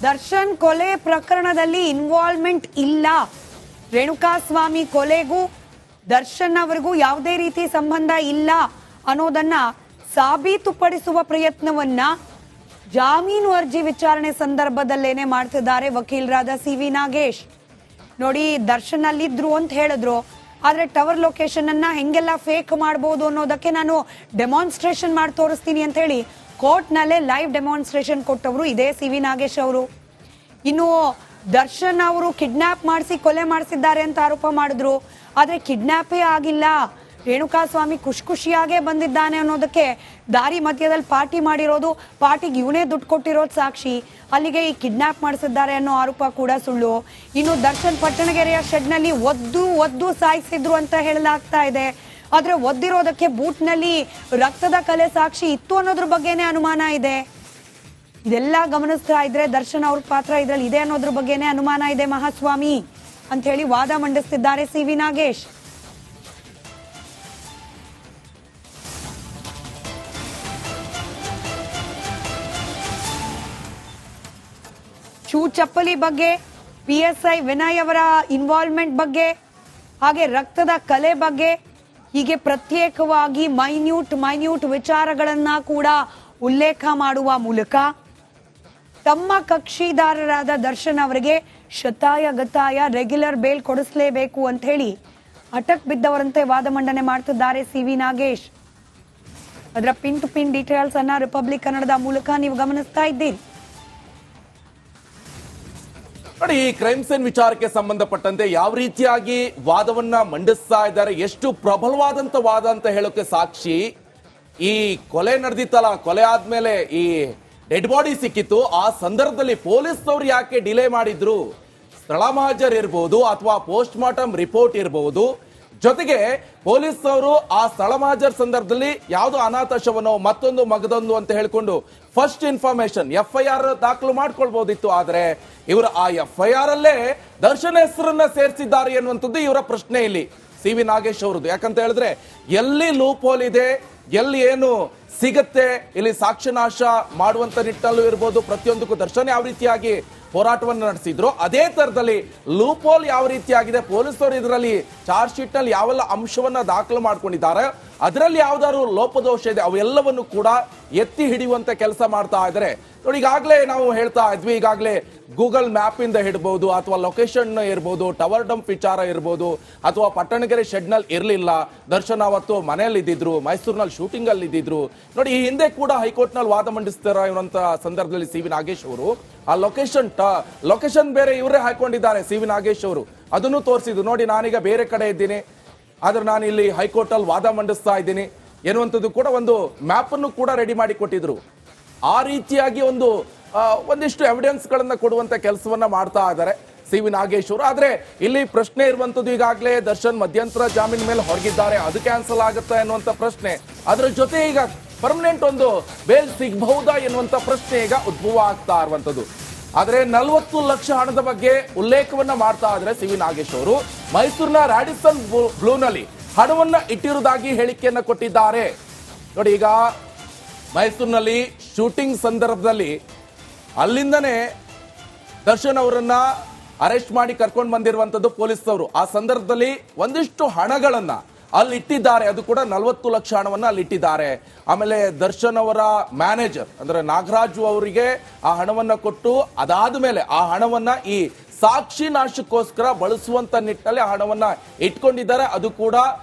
ದರ್ಶನ್ ಕೊಲೆ ಪ್ರಕರಣದಲ್ಲಿ ಇನ್ವಾಲ್ವ್ಮೆಂಟ್ ಇಲ್ಲ. ರೇಣುಕಾಸ್ವಾಮಿ ಕೊಲೆಗೂ ದರ್ಶನ್ ಅವರಿಗೂ ಯಾವುದೇ ರೀತಿ ಸಂಬಂಧ ಇಲ್ಲ ಅನ್ನೋದನ್ನ ಸಾಬೀತುಪಡಿಸುವ ಪ್ರಯತ್ನವನ್ನ ಜಾಮೀನು ಅರ್ಜಿ ವಿಚಾರಣೆ ಸಂದರ್ಭದಲ್ಲೇನೆ ಮಾಡ್ತಿದ್ದಾರೆ ವಕೀಲರಾದ ಸಿ.ವಿ. ನಾಗೇಶ್. ನೋಡಿ, ದರ್ಶನ್ ಅಲ್ಲಿದ್ರು ಅಂತ ಹೇಳಿದ್ರು, ಆದ್ರೆ ಟವರ್ ಲೊಕೇಶನ್ ಅನ್ನ ಹೆಂಗೆಲ್ಲ ಫೇಕ್ ಮಾಡಬಹುದು ಅನ್ನೋದಕ್ಕೆ ನಾನು ಡೆಮಾನ್ಸ್ಟ್ರೇಷನ್ ಮಾಡಿ ತೋರಿಸ್ತೀನಿ ಅಂತ ಹೇಳಿ ಕೋರ್ಟ್ ನಲ್ಲೇ ಲೈವ್ ಡೆಮಾನ್ಸ್ಟ್ರೇಷನ್ ಕೊಟ್ಟವರು ಇದೇ ಸಿ.ವಿ. ನಾಗೇಶ್ ಅವರು. ಇನ್ನು ದರ್ಶನ್ ಅವರು ಕಿಡ್ನಾಪ್ ಮಾಡಿಸಿ ಕೊಲೆ ಮಾಡಿಸಿದ್ದಾರೆ ಅಂತ ಆರೋಪ ಮಾಡಿದ್ರು, ಆದ್ರೆ ಕಿಡ್ನಾಪೇ ಆಗಿಲ್ಲ. ರೇಣುಕಾಸ್ವಾಮಿ ಖುಷಿಯಾಗೇ ಬಂದಿದ್ದಾನೆ ಅನ್ನೋದಕ್ಕೆ ದಾರಿ ಮಧ್ಯದಲ್ಲಿ ಪಾರ್ಟಿ ಮಾಡಿರೋದು, ಪಾರ್ಟಿಗೆ ಇವನೇ ದುಡ್ಡು ಕೊಟ್ಟಿರೋದು ಸಾಕ್ಷಿ. ಅಲ್ಲಿಗೆ ಈ ಕಿಡ್ನಾಪ್ ಮಾಡಿಸಿದ್ದಾರೆ ಅನ್ನೋ ಆರೋಪ ಕೂಡ ಸುಳ್ಳು. ಇನ್ನು ದರ್ಶನ್ ಪಟ್ಟಣಗೆರೆಯ ಶೆಡ್ನಲ್ಲಿ ಒದ್ದು ಸಾಯಿಸಿದ್ರು ಅಂತ ಹೇಳಲಾಗ್ತಾ ಇದೆ. ಆದ್ರೆ ಒದ್ದಿರೋದಕ್ಕೆ ಬೂಟ್ನಲ್ಲಿ ರಕ್ತದ ಕಲೆ ಸಾಕ್ಷಿ ಇತ್ತು ಅನ್ನೋದ್ರ ಬಗ್ಗೆನೇ ಅನುಮಾನ ಇದೆ. ಇದೆಲ್ಲ ಗಮನಿಸ್ತಾ ಇದ್ರೆ ದರ್ಶನ್ ಅವ್ರ ಪಾತ್ರ ಇದ್ರಲ್ಲಿ ಇದೆ ಅನ್ನೋದ್ರ ಬಗ್ಗೆನೇ ಅನುಮಾನ ಇದೆ ಮಹಾಸ್ವಾಮಿ ಅಂತ ಹೇಳಿ ವಾದ ಮಂಡಿಸ್ತಿದ್ದಾರೆ ಸಿ.ವಿ. ನಾಗೇಶ್. ಶೂ ಚಪ್ಪಲಿ ಬಗ್ಗೆ, PSI ವಿನಯ್ ಅವರ ಇನ್ವಾಲ್ವ್ಮೆಂಟ್ ಬಗ್ಗೆ, ಹಾಗೆ ರಕ್ತದ ಕಲೆ ಬಗ್ಗೆ, ಹೀಗೆ ಪ್ರತ್ಯೇಕವಾಗಿ ಮೈನ್ಯೂಟ್ ವಿಚಾರಗಳನ್ನ ಕೂಡ ಉಲ್ಲೇಖ ಮಾಡುವ ಮೂಲಕ ತಮ್ಮ ಕಕ್ಷಿದಾರರಾದ ದರ್ಶನ್ ಅವರಿಗೆ ಶತಾಯ ರೆಗ್ಯುಲರ್ ಬೇಲ್ ಕೊಡಿಸಲೇಬೇಕು ಅಂತ ಹೇಳಿ ಅಟಕ್ ಬಿದ್ದವರಂತೆ ವಾದ ಮಂಡನೆ ಮಾಡ್ತಿದ್ದಾರೆ ಸಿ.ವಿ. ನಾಗೇಶ್. ಅದರ ಪಿನ್ ಟು ಪಿನ್ ಡೀಟೇಲ್ಸ್ ಅನ್ನ ರಿಪಬ್ಲಿಕ್ ಕನ್ನಡದ ಮೂಲಕ ನೀವು ಗಮನಿಸ್ತಾ ಇದ್ದೀರಿ. ನೋಡಿ, ಈ ಕ್ರೈಮ್ ಸೀನ್ ವಿಚಾರಕ್ಕೆ ಸಂಬಂಧಪಟ್ಟಂತೆ ಯಾವ ರೀತಿಯಾಗಿ ವಾದವನ್ನ ಮಂಡಿಸ್ತಾ ಇದ್ದಾರೆ, ಎಷ್ಟು ಪ್ರಬಲವಾದಂತ ವಾದ ಅಂತ ಹೇಳೋಕೆ ಸಾಕ್ಷಿ ಈ ಕೊಲೆ ನಡೆದಿತ್ತಲ್ಲ, ಕೊಲೆ ಆದ್ಮೇಲೆ ಈ ಡೆಡ್ ಬಾಡಿ ಸಿಕ್ಕಿತ್ತು, ಆ ಸಂದರ್ಭದಲ್ಲಿ ಪೊಲೀಸ್ನವ್ರು ಯಾಕೆ ಡಿಲೇ ಮಾಡಿದ್ರು, ಸ್ಥಳ ಮಹಜರ್ ಇರಬಹುದು ಅಥವಾ ಪೋಸ್ಟ್ ಮಾರ್ಟಮ್ ರಿಪೋರ್ಟ್ ಇರಬಹುದು, ಜೊತೆಗೆ ಪೊಲೀಸ್ನವರು ಆ ಸ್ಥಳ ಮಹಜರ್ ಸಂದರ್ಭದಲ್ಲಿ ಯಾವುದೋ ಅನಾಥಶವನೋ ಮತ್ತೊಂದು ಮಗದೊಂದು ಅಂತ ಹೇಳ್ಕೊಂಡು ಫಸ್ಟ್ ಇನ್ಫಾರ್ಮೇಶನ್ FIR ದಾಖಲು ಮಾಡ್ಕೊಳ್ಬಹುದಿತ್ತು. ಆದ್ರೆ ಇವರು ಆ FIR ಅಲ್ಲೇ ದರ್ಶನ್ ಹೆಸರನ್ನ ಸೇರಿಸಿದ್ದಾರೆ ಎನ್ನುವಂಥದ್ದು ಇವರ ಪ್ರಶ್ನೆ ಇಲ್ಲಿ ಸಿ.ವಿ. ನಾಗೇಶ್ ಅವರದ್ದು. ಯಾಕಂತ ಹೇಳಿದ್ರೆ ಎಲ್ಲಿ ಲೂಪ್ ಹೋಲ್ ಇದೆ, ಎಲ್ಲಿ ಏನು ಸಿಗತ್ತೆ, ಇಲ್ಲಿ ಸಾಕ್ಷ್ಯನಾಶ ಮಾಡುವಂತ ನಿಟ್ಟಲ್ಲೂ ಇರ್ಬೋದು, ಪ್ರತಿಯೊಂದಕ್ಕೂ ದರ್ಶನ್ ಯಾವ ರೀತಿಯಾಗಿ ಹೋರಾಟವನ್ನು ನಡೆಸಿದ್ರು ಅದೇ ತರದಲ್ಲಿ ಲೂಪ್ ಹೋಲ್ ಯಾವ ರೀತಿಯಾಗಿದೆ, ಪೊಲೀಸರು ಇದರಲ್ಲಿ ಚಾರ್ಜ್ ಶೀಟ್ ನಲ್ಲಿ ಯಾವೆಲ್ಲ ಅಂಶವನ್ನ ದಾಖಲು ಮಾಡ್ಕೊಂಡಿದ್ದಾರೆ, ಅದರಲ್ಲಿ ಯಾವ್ದಾದ್ರು ಲೋಪದೋಷ ಇದೆ ಅವೆಲ್ಲವನ್ನು ಕೂಡ ಎತ್ತಿ ಹಿಡಿಯುವಂತ ಕೆಲಸ ಮಾಡ್ತಾ ಇದ್ದಾರೆ. ನೋಡಿ, ಈಗಾಗಲೇ ನಾವು ಹೇಳ್ತಾ ಇದ್ವಿ, ಈಗಾಗಲೇ ಗೂಗಲ್ ಮ್ಯಾಪ್ ಇಂದ ಹಿಡಬಹುದು ಅಥವಾ ಲೊಕೇಶನ್ ಇರ್ಬೋದು, ಟವರ್ ಡಂಪ್ ವಿಚಾರ ಇರ್ಬೋದು, ಅಥವಾ ಪಟ್ಟಣಗೆರೆ ಶೆಡ್ ನಲ್ಲಿ ಇರಲಿಲ್ಲ, ದರ್ಶನ್ ಅವತ್ತು ಮನೆಯಲ್ಲಿ ಇದ್ದಿದ್ರು, ಮೈಸೂರಿನಲ್ಲಿ ಶೂಟಿಂಗ್ ಅಲ್ಲಿ ಇದ್ದಿದ್ರು. ನೋಡಿ, ಈ ಹಿಂದೆ ಕೂಡ ಹೈಕೋರ್ಟ್ ನಲ್ಲಿ ವಾದ ಮಂಡಿಸ್ತಾರ ಇರುವಂತ ಸಂದರ್ಭದಲ್ಲಿ ಸಿ.ವಿ. ನಾಗೇಶ್ ಅವರು ಆ ಲೊಕೇಶನ್ ಬೇರೆ ಇವರೇ ಹಾಕೊಂಡಿದ್ದಾರೆ ಸಿ.ವಿ. ನಾಗೇಶ್ ಅವರು, ಅದನ್ನು ತೋರಿಸಿದ್ರು. ನೋಡಿ, ನಾನೀಗ ಬೇರೆ ಕಡೆ ಇದ್ದೀನಿ, ಆದ್ರೆ ನಾನು ಇಲ್ಲಿ ಹೈಕೋರ್ಟ್ ಅಲ್ಲಿ ವಾದ ಮಂಡಿಸ್ತಾ ಇದ್ದೀನಿ ಎನ್ನುವಂಥದ್ದು ಕೂಡ ಒಂದು ಮ್ಯಾಪ್ ಅನ್ನು ಕೂಡ ರೆಡಿ ಮಾಡಿ ಕೊಟ್ಟಿದ್ರು. ಆ ರೀತಿಯಾಗಿ ಒಂದಿಷ್ಟು ಎವಿಡೆನ್ಸ್ ಗಳನ್ನ ಕೊಡುವಂತ ಕೆಲಸವನ್ನ ಮಾಡ್ತಾ ಇದ್ದಾರೆ ಸಿ.ವಿ. ನಾಗೇಶ್ ಅವರು. ಆದ್ರೆ ಇಲ್ಲಿ ಪ್ರಶ್ನೆ ಇರುವಂತದ್ದು, ಈಗಾಗಲೇ ದರ್ಶನ್ ಮಧ್ಯಂತರ ಜಾಮೀನ್ ಮೇಲೆ ಹೊರಗಿದ್ದಾರೆ, ಅದು ಕ್ಯಾನ್ಸಲ್ ಆಗುತ್ತಾ ಎನ್ನುವಂತ ಪ್ರಶ್ನೆ, ಅದರ ಜೊತೆ ಈಗ ಪರ್ಮನೆಂಟ್ ಒಂದು ಬೇಲ್ ಸಿಗಬಹುದಾ ಎನ್ನುವಂತ ಪ್ರಶ್ನೆ ಈಗ ಉದ್ಭವ ಆಗ್ತಾ ಇರುವಂತದ್ದು. ಆದ್ರೆ 40 ಲಕ್ಷ ಹಣದ ಬಗ್ಗೆ ಉಲ್ಲೇಖವನ್ನ ಮಾಡ್ತಾ ಇದ್ರೆ ಸಿ.ವಿ. ನಾಗೇಶ್ ಅವರು ಮೈಸೂರಿನ ರಾಡಿಸನ್ ಬ್ಲೂನಲ್ಲಿ ಹಣವನ್ನ ಇಟ್ಟಿರುವುದಾಗಿ ಹೇಳಿಕೆಯನ್ನ ಕೊಟ್ಟಿದ್ದಾರೆ. ನೋಡಿ, ಈಗ ಮೈಸೂರಿನಲ್ಲಿ ಶೂಟಿಂಗ್ ಸಂದರ್ಭದಲ್ಲಿ ಅಲ್ಲಿಂದನೇ ದರ್ಶನ್ ಅವರನ್ನ ಅರೆಸ್ಟ್ ಮಾಡಿ ಕರ್ಕೊಂಡು ಬಂದಿರುವಂತದ್ದು ಪೊಲೀಸರು. ಆ ಸಂದರ್ಭದಲ್ಲಿ ಒಂದಿಷ್ಟು ಹಣಗಳನ್ನ ಅಲ್ಲಿ ಇಟ್ಟಿದ್ದಾರೆ, ಅದು ಕೂಡ 40 ಲಕ್ಷ ಹಣವನ್ನ ಅಲ್ಲಿ ಇಟ್ಟಿದ್ದಾರೆ. ಆಮೇಲೆ ದರ್ಶನ್ ಅವರ ಮ್ಯಾನೇಜರ್ ಅಂದ್ರೆ ನಾಗರಾಜು ಅವರಿಗೆ ಆ ಹಣವನ್ನ ಕೊಟ್ಟು, ಅದಾದ ಮೇಲೆ ಆ ಹಣವನ್ನ ಈ ಸಾಕ್ಷಿ ನಾಶಕ್ಕೋಸ್ಕರ ಬಳಸುವಂತ ನಿಟ್ಟಿನಲ್ಲಿ ಆ ಹಣವನ್ನ ಇಟ್ಕೊಂಡಿದ್ದಾರೆ. ಅದು ಕೂಡ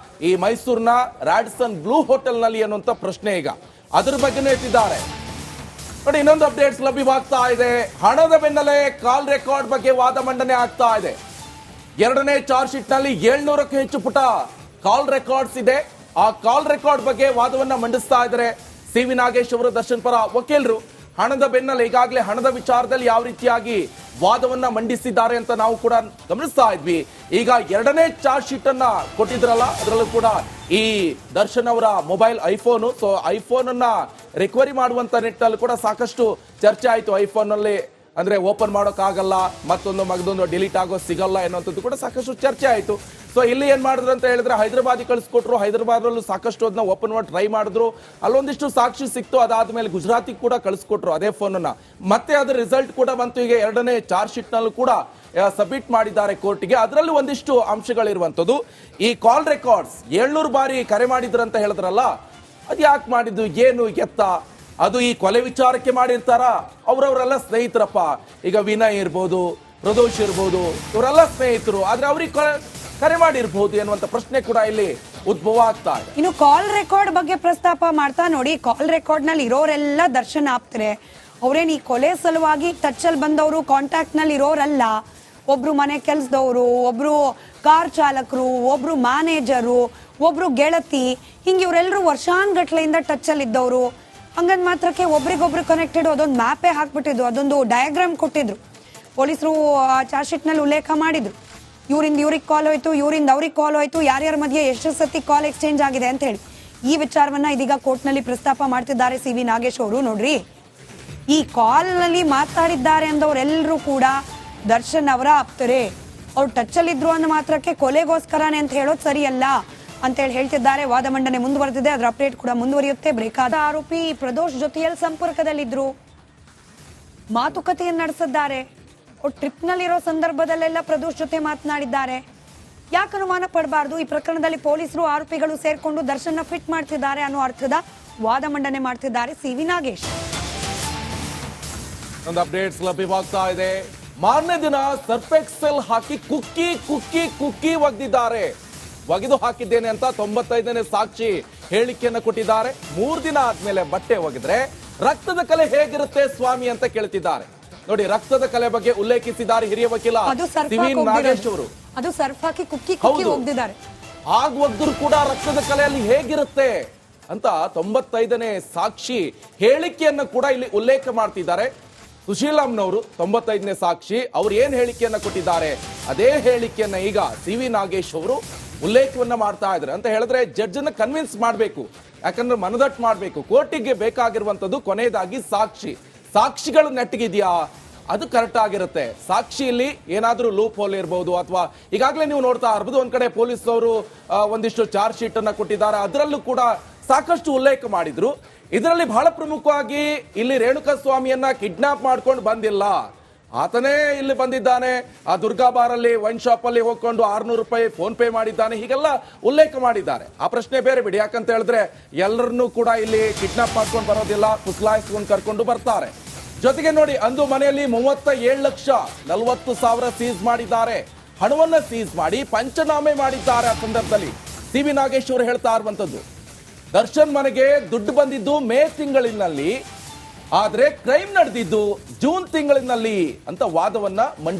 ಈ ಮೈಸೂರಿನ ರಾಡಿಸನ್ ಬ್ಲೂ ಹೋಟೆಲ್ ನಲ್ಲಿ ಅನ್ನುವಂತ ಪ್ರಶ್ನೆ ಈಗ ಅದ್ರ ಬಗ್ಗೆನೂ ಎತ್ತಿದ್ದಾರೆ. ನೋಡಿ, ಇನ್ನೊಂದು ಅಪ್ಡೇಟ್ಸ್ ಲಭ್ಯವಾಗ್ತಾ ಇದೆ. ಹಣದ ಬೆನ್ನಲ್ಲೇ ಕಾಲ್ ರೆಕಾರ್ಡ್ ಬಗ್ಗೆ ವಾದ ಮಂಡನೆ ಆಗ್ತಾ ಇದೆ. 2ನೇ ಚಾರ್ಜ್ ಶೀಟ್ ನಲ್ಲಿ 700ಕ್ಕೂ ಹೆಚ್ಚು ಪುಟ ಕಾಲ್ ರೆಕಾರ್ಡ್ಸ್ ಇದೆ. ಆ ಕಾಲ್ ರೆಕಾರ್ಡ್ ಬಗ್ಗೆ ವಾದವನ್ನ ಮಂಡಿಸ್ತಾ ಇದ್ದಾರೆ ಸಿ.ವಿ. ನಾಗೇಶ್ ಅವರು, ದರ್ಶನ್ ಪರ ವಕೀಲರು. ಹಣದ ಬೆನ್ನಲ್ಲೇ ಈಗಾಗಲೇ ಹಣದ ವಿಚಾರದಲ್ಲಿ ಯಾವ ರೀತಿಯಾಗಿ ವಾದವನ್ನ ಮಂಡಿಸಿದ್ದಾರೆ ಅಂತ ನಾವು ಕೂಡ ಗಮನಿಸ್ತಾ ಇದ್ವಿ. ಈಗ 2ನೇ ಚಾರ್ಜ್ ಶೀಟ್ ಅನ್ನ ಕೊಟ್ಟಿದ್ರಲ್ಲ, ಅದರಲ್ಲೂ ಕೂಡ ಈ ದರ್ಶನ್ ಅವರ ಮೊಬೈಲ್ ಐಫೋನ್, ಸೊ ಐಫೋನ್ ಅನ್ನ ರಿಕವರಿ ಮಾಡುವಂತ ನಿಟ್ಟಿನಲ್ಲಿ ಕೂಡ ಸಾಕಷ್ಟು ಚರ್ಚೆ ಆಯಿತು. ಐಫೋನ್ ನಲ್ಲಿ ಅಂದ್ರೆ ಓಪನ್ ಮಾಡೋಕ್ಕಾಗಲ್ಲ, ಮಗದೊಂದು ಡಿಲೀಟ್ ಆಗೋ ಸಿಗಲ್ಲ ಎನ್ನುವಂಥದ್ದು ಕೂಡ ಸಾಕಷ್ಟು ಚರ್ಚೆ ಆಯಿತು. ಸೊ ಇಲ್ಲಿ ಏನ್ ಮಾಡಿದ್ರು ಅಂತ ಹೇಳಿದ್ರೆ ಹೈದರಾಬಾದಿಗೆ ಕಳಿಸ್ಕೊಟ್ರು. ಹೈದರಾಬಾದಲ್ಲೂ ಸಾಕಷ್ಟು ಅದನ್ನ ಓಪನ್ ಮಾಡಿ ಟ್ರೈ ಮಾಡಿದ್ರು. ಅಲ್ಲೊಂದಿಷ್ಟು ಸಾಕ್ಷಿ ಸಿಕ್ತು. ಅದಾದ್ಮೇಲೆ ಗುಜರಾತಿಗೆ ಕೂಡ ಕಳಿಸ್ಕೊಟ್ರು ಅದೇ ಫೋನನ್ನ. ಮತ್ತೆ ಅದ್ರ ರಿಸಲ್ಟ್ ಕೂಡ ಬಂತು. ಈಗ 2ನೇ ಚಾರ್ಜ್ ಶೀಟ್ ನಲ್ಲೂ ಕೂಡ ಸಬ್ಮಿಟ್ ಮಾಡಿದ್ದಾರೆ ಕೋರ್ಟ್ಗೆ. ಅದರಲ್ಲಿ ಒಂದಿಷ್ಟು ಅಂಶಗಳಿರುವಂಥದ್ದು. ಈ ಕಾಲ್ ರೆಕಾರ್ಡ್ಸ್ 700 ಬಾರಿ ಕರೆ ಮಾಡಿದ್ರು ಅಂತ ಹೇಳಿದ್ರಲ್ಲ, ಅದು ಯಾಕೆ ಮಾಡಿದ್ದು, ಏನು ಎತ್ತ, ಅದು ಈ ಕೊಲೆ ವಿಚಾರಕ್ಕೆ ಮಾಡಿರ್ತಾರ? ಅವರವರೆಲ್ಲ ಸ್ನೇಹಿತರಪ್ಪ. ಈಗ ವಿನಯ್ ಇರ್ಬೋದು, ಪ್ರದೋಷ್ ಇರ್ಬೋದು, ಇವರೆಲ್ಲ ಸ್ನೇಹಿತರು. ಆದ್ರೆ ಅವ್ರಿಗೆ ಕರೆ ಮಾಡಿರ್ಬೋದು ಎನ್ನುವಂತ ಪ್ರಶ್ನೆ ಕೂಡ ಇಲ್ಲಿ ಉದ್ಭವ ಆಗ್ತಾ ಇದೆ. ಇನ್ನು ಕಾಲ್ ರೆಕಾರ್ಡ್ ಬಗ್ಗೆ ಪ್ರಸ್ತಾಪ ಮಾಡ್ತಾ ನೋಡಿ, ಕಾಲ್ ರೆಕಾರ್ಡ್ ನಲ್ಲಿ ಇರೋರೆಲ್ಲ ದರ್ಶನ್ ಆಪ್ತರೆ. ಅವ್ರೇನ್ ಈ ಕೊಲೆ ಸಲುವಾಗಿ ಟಚ್ ಅಲ್ಲಿ ಬಂದವರು, ಕಾಂಟ್ಯಾಕ್ಟ್ ನಲ್ಲಿ ಇರೋರಲ್ಲ. ಒಬ್ರು ಮನೆ ಕೆಲ್ಸದವರು, ಒಬ್ರು ಕಾರ್ ಚಾಲಕರು, ಒಬ್ರು ಮ್ಯಾನೇಜರು, ಒಬ್ರು ಗೆಳತಿ, ಹಿಂಗೆ ಇವರೆಲ್ಲರೂ ವರ್ಷಾನ್ಗಟ್ಲೆಯಿಂದ ಟಚ್ ಅಲ್ಲಿ ಇದ್ದವರು. ಹಂಗಂದ್ ಮಾತ್ರಕ್ಕೆ ಒಬ್ರಿಗೊಬ್ರು ಕನೆಕ್ಟೆಡ್ ಅದೊಂದು ಮ್ಯಾಪೇ ಹಾಕ್ಬಿಟ್ಟಿದ್ರು, ಅದೊಂದು ಡಯಾಗ್ರಾಮ್ ಕೊಟ್ಟಿದ್ರು. ಪೊಲೀಸರು ಚಾರ್ಜ್ ಶೀಟ್ ನಲ್ಲಿ ಉಲ್ಲೇಖ ಮಾಡಿದ್ರು. ಇವರಿಂದ ಇವ್ರಿಗೆ ಕಾಲ್ ಹೋಯ್ತು, ಇವರಿಂದ ಅವ್ರಿಗೆ ಕಾಲ್ ಹೋಯ್ತು, ಯಾರ್ಯಾರ ಮಧ್ಯೆ ಎಷ್ಟು ಸತಿ ಕಾಲ್ ಎಕ್ಸ್ಚೇಂಜ್ ಆಗಿದೆ ಅಂತ ಹೇಳಿ. ಈ ವಿಚಾರವನ್ನ ಇದೀಗ ಕೋರ್ಟ್ ನಲ್ಲಿ ಪ್ರಸ್ತಾಪ ಮಾಡ್ತಿದ್ದಾರೆ ಸಿ ವಿ ನಾಗೇಶ್ ಅವರು. ನೋಡ್ರಿ, ಈ ಕಾಲ್ ನಲ್ಲಿ ಮಾತಾಡಿದ್ದಾರೆ ಅಂದವರೆಲ್ಲರೂ ಕೂಡ ದರ್ಶನ್ ಅವರ ಆಪ್ತರೆ. ಅವ್ರು ಟಚ್ ಅಲ್ಲಿ ಇದ್ರು ಅನ್ನೋ ಮಾತ್ರಕ್ಕೆ ಕೊಲೆಗೋಸ್ಕರನೇ ಅಂತ ಹೇಳೋದು ಸರಿಯಲ್ಲ ಅಂತ ಹೇಳ್ತಿದ್ದಾರೆ. ವಾದ ಮಂಡನೆ ಮುಂದುವರೆದಿದೆ, ಅದರ ಅಪ್ಡೇಟ್ ಕೂಡ ಮುಂದುವರಿಯುತ್ತೆ. ಬೇಕಾದ ಆರೋಪಿ ಪ್ರದೋಷ್ ಜೊತೆಯಲ್ಲಿ ಸಂಪರ್ಕದಲ್ಲಿದ್ರು, ಮಾತುಕತೆಯನ್ನು ನಡೆಸಿದ್ದಾರೆ. ಟ್ರಿಪ್ ನಲ್ಲಿರೋ ಸಂದರ್ಭದಲ್ಲೆಲ್ಲ ಪ್ರದೋಷ್ ಜೊತೆ ಮಾತನಾಡಿದ್ದಾರೆ. ಯಾಕೆ ಅನುಮಾನ ಪಡಬಾರ್ದು? ಈ ಪ್ರಕರಣದಲ್ಲಿ ಪೊಲೀಸರು ಆರೋಪಿಗಳು ಸೇರ್ಕೊಂಡು ದರ್ಶನ್ ಫಿಟ್ ಮಾಡ್ತಿದ್ದಾರೆ ಅನ್ನೋ ಅರ್ಥದ ವಾದ ಮಂಡನೆ ಮಾಡ್ತಿದ್ದಾರೆ ಸಿ ವಿ ನಾಗೇಶ್. ಒಂದು ಅಪ್ಡೇಟ್ಸ್ ಲಭ್ಯವಾಗ್ತಾ ಇದೆ. ಮಾರನೇ ದಿನ ಸರ್ಫ್ ಎಕ್ಸೆಲ್ ಹಾಕಿ ಕುಕ್ಕಿ ಕುಕ್ಕಿ ಕುಕ್ಕಿ ಒಗೆದು ಹಾಕಿದ್ದೇನೆ ಅಂತ 95ನೇ ಸಾಕ್ಷಿ ಹೇಳಿಕೆಯನ್ನು ಕೊಟ್ಟಿದ್ದಾರೆ. 3 ದಿನ ಆದ್ಮೇಲೆ ಬಟ್ಟೆ ಒಗೆದ್ರೆ ರಕ್ತದ ಕಲೆ ಹೇಗಿರುತ್ತೆ ಸ್ವಾಮಿ ಅಂತ ಕೇಳ್ತಿದ್ದಾರೆ. ನೋಡಿ, ರಕ್ತದ ಕಲೆ ಬಗ್ಗೆ ಉಲ್ಲೇಖಿಸಿದ್ದಾರೆ ಹಿರಿಯ ವಕೀಲ ಸಿ ವಿ ನಾಗೇಶ್ ಅವರು. ಅದು ಸರ್ಫ್ ಹಾಕಿ ಕುಕ್ಕಿ ಕುಕ್ಕಿ ಒಗೆದಿದ್ದಾರೆ. ಆಗ ಒಗ್ದ್ರು ಕೂಡ ರಕ್ತದ ಕಲೆಯಲ್ಲಿ ಹೇಗಿರುತ್ತೆ ಅಂತ 95ನೇ ಸಾಕ್ಷಿ ಹೇಳಿಕೆಯನ್ನು ಕೂಡ ಇಲ್ಲಿ ಉಲ್ಲೇಖ ಮಾಡ್ತಿದ್ದಾರೆ. ಸುಶೀಲಮ್ನವರು 95ನೇ ಸಾಕ್ಷಿ, ಅವ್ರು ಏನ್ ಹೇಳಿಕೆಯನ್ನ ಕೊಟ್ಟಿದ್ದಾರೆ ಅದೇ ಹೇಳಿಕೆಯನ್ನ ಈಗ ಸಿ ವಿ ನಾಗೇಶ್ ಅವರು ಉಲ್ಲೇಖವನ್ನ ಮಾಡ್ತಾ ಇದ್ದಾರೆ. ಅಂತ ಹೇಳಿದ್ರೆ ಜಡ್ಜ್ ಅನ್ನ ಕನ್ವಿನ್ಸ್ ಮಾಡಬೇಕು, ಯಾಕಂದ್ರೆ ಮನದಟ್ಟು ಮಾಡಬೇಕು. ಕೋರ್ಟಿಗೆ ಬೇಕಾಗಿರುವಂತದ್ದು ಕೊನೆಯದಾಗಿ ಸಾಕ್ಷಿಗಳು ನೆಟ್ಟಿಗಿದೆಯಾ, ಅದು ಕರೆಕ್ಟ್ ಆಗಿರುತ್ತೆ. ಸಾಕ್ಷಿಯಲ್ಲಿ ಏನಾದ್ರೂ ಲೂಪ್ ಹೋಲ್ ಇರಬಹುದು, ಅಥವಾ ಈಗಾಗಲೇ ನೀವು ನೋಡ್ತಾ ಇರಬಹುದು ಒಂದ್ ಕಡೆ ಪೊಲೀಸ್ ಅವರು ಒಂದಿಷ್ಟು ಚಾರ್ಜ್ ಶೀಟ್ ಅನ್ನ ಕೊಟ್ಟಿದ್ದಾರೆ, ಅದರಲ್ಲೂ ಕೂಡ ಸಾಕಷ್ಟು ಉಲ್ಲೇಖ ಮಾಡಿದ್ರು. ಇದರಲ್ಲಿ ಬಹಳ ಪ್ರಮುಖವಾಗಿ ಇಲ್ಲಿ ರೇಣುಕಾ ಸ್ವಾಮಿಯನ್ನ ಕಿಡ್ನಾಪ್ ಮಾಡ್ಕೊಂಡು ಬಂದಿಲ್ಲ, ಆತನೇ ಇಲ್ಲಿ ಬಂದಿದ್ದಾನೆ. ಆ ದುರ್ಗಾ ಬಾರಲ್ಲಿ ವೈನ್ ಶಾಪ್ ಅಲ್ಲಿ ಹೋಗ್ಕೊಂಡು 600 ರೂಪಾಯಿ ಫೋನ್ ಪೇ ಮಾಡಿದ್ದಾನೆ, ಹೀಗೆಲ್ಲ ಉಲ್ಲೇಖ ಮಾಡಿದ್ದಾರೆ. ಆ ಪ್ರಶ್ನೆ ಬೇರೆ ಬಿಡಿ, ಯಾಕಂತ ಹೇಳಿದ್ರೆ ಎಲ್ಲರನ್ನೂ ಕೂಡ ಇಲ್ಲಿ ಕಿಡ್ನಾಪ್ ಮಾಡ್ಕೊಂಡು ಬರೋದಿಲ್ಲ, ಪುಸ್ಲಾಯಿಸ್ಕೊಂಡು ಕರ್ಕೊಂಡು ಬರ್ತಾರೆ. ಜೊತೆಗೆ ನೋಡಿ, ಅಂದು ಮನೆಯಲ್ಲಿ 37,40,40,000 ಸೀಸ್ ಮಾಡಿದ್ದಾರೆ. ಹಣವನ್ನ ಸೀಸ್ ಮಾಡಿ ಪಂಚನಾಮೆ ಮಾಡಿದ್ದಾರೆ. ಆ ಸಂದರ್ಭದಲ್ಲಿ ಸಿ ವಿ ನಾಗೇಶ್ ಅವರು ಹೇಳ್ತಾ ಇರುವಂತದ್ದು, ದರ್ಶನ್ ಮನೆಗೆ ದುಡ್ಡು ಬಂದಿದ್ದು ಮೇ ತಿಂಗಳಿನಲ್ಲಿ, ಆದ್ರೆ ಕ್ರೈಮ್ ನಡೆದಿದ್ದು ಜೂನ್ ತಿಂಗಳಿನಲ್ಲಿ ಅಂತ ವಾದವನ್ನ